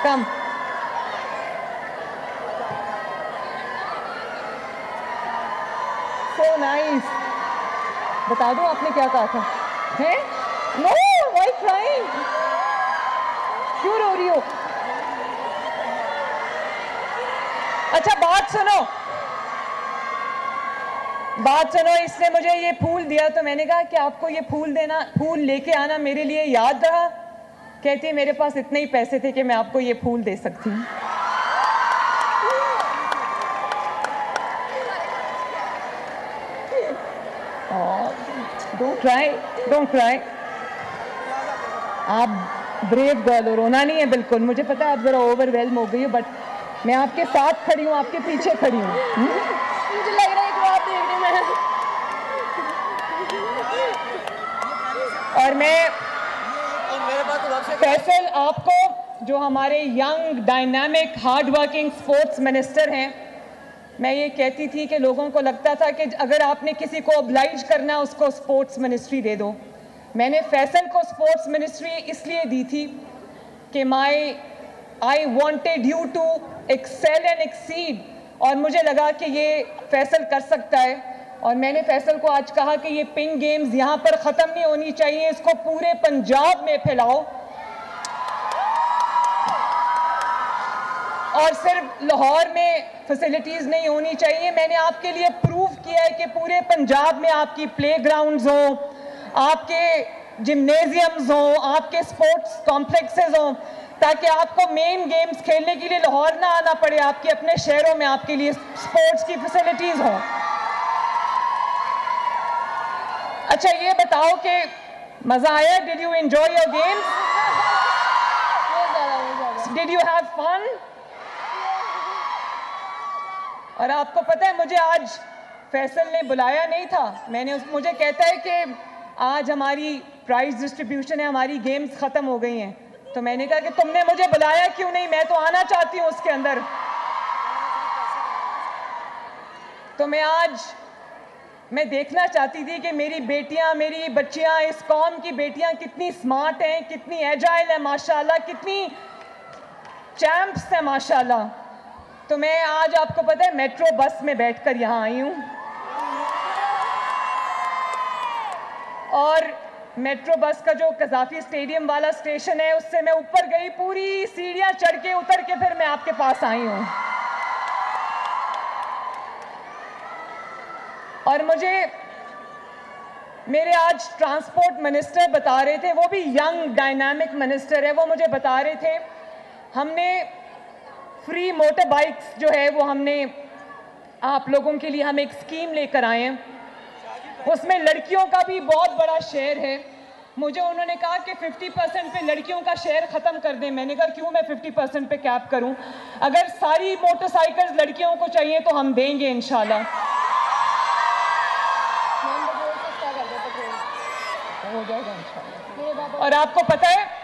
कम। So nice. बता दो आपने क्या कहा था? हैं? No, why crying? क्यों रो रही हो? अच्छा बात सुनो, इसने मुझे ये फूल दिया तो मैंने कहा कि आपको ये फूल लेके आना मेरे लिए याद रहा। कहती है मेरे पास इतने ही पैसे थे कि मैं आपको ये फूल दे सकती हूँ। Don't cry. आप ब्रेव गर्ल हो, रोना नहीं है बिल्कुल। मुझे पता है आप जरा ओवरवेल्म हो गई हो, बट मैं आपके साथ खड़ी हूँ, आपके पीछे खड़ी हूँ। मुझे लग रहा है कि आप देखने में। और मैं फैसल आपको, जो हमारे young dynamic hard working sports minister हैं, मैं ये कहती थी कि लोगों को लगता था कि अगर आपने किसी को ऑब्लाइज करना उसको स्पोर्ट्स मिनिस्ट्री दे दो। मैंने फैसल को स्पोर्ट्स मिनिस्ट्री इसलिए दी थी कि I wanted you to excel and exceed, और मुझे लगा कि ये फैसल कर सकता है। और मैंने फैसल को आज कहा कि ये पिंक गेम्स यहाँ पर ख़त्म नहीं होनी चाहिए, इसको पूरे पंजाब में फैलाओ। और सिर्फ लाहौर में फैसिलिटीज़ नहीं होनी चाहिए, मैंने आपके लिए प्रूव किया है कि पूरे पंजाब में आपकी प्लेग्राउंड्स हों, आपके जिम्नेजियम्स हों, आपके स्पोर्ट्स कॉम्प्लेक्सेस हों, ताकि आपको मेन गेम्स खेलने के लिए लाहौर ना आना पड़े, आपके अपने शहरों में आपके लिए स्पोर्ट्स की फैसिलिटीज़ हों। अच्छा ये बताओ कि मज़ा आया? Did you enjoy your games? Did you have fun? और आपको पता है मुझे आज फैसल ने बुलाया नहीं था, मुझे कहता है कि आज हमारी प्राइज डिस्ट्रीब्यूशन है, हमारी गेम्स ख़त्म हो गई हैं। तो मैंने कहा कि तुमने मुझे बुलाया क्यों नहीं, मैं तो आना चाहती हूँ उसके अंदर। तो मैं देखना चाहती थी कि मेरी बेटियां, मेरी बच्चियां, इस कौम की बेटियां कितनी स्मार्ट हैं, कितनी एजाइल है माशाल्लाह, कितनी चैंप्स हैं माशाल्लाह। तो मैं आज आपको पता है मेट्रो बस में बैठकर यहाँ आई हूँ, और मेट्रो बस का जो कज़ाफ़ी स्टेडियम वाला स्टेशन है उससे मैं ऊपर गई, पूरी सीढ़ियाँ चढ़ के उतर के फिर मैं आपके पास आई हूँ। और मुझे मेरे आज ट्रांसपोर्ट मिनिस्टर बता रहे थे, वो भी यंग डायनामिक मिनिस्टर है, वो मुझे बता रहे थे हमने फ्री मोटर बाइक्स जो है वो हमने आप लोगों के लिए हम एक स्कीम लेकर आए हैं, उसमें लड़कियों का भी बहुत बड़ा शेयर है। मुझे उन्होंने कहा कि 50% पे लड़कियों का शेयर ख़त्म कर दें। मैंने कहा क्यों मैं 50% पे कैप करूं? अगर सारी मोटरसाइकिल्स लड़कियों को चाहिए तो हम देंगे इंशाल्लाह। हो जाएगा इंशाल्लाह। और आपको पता है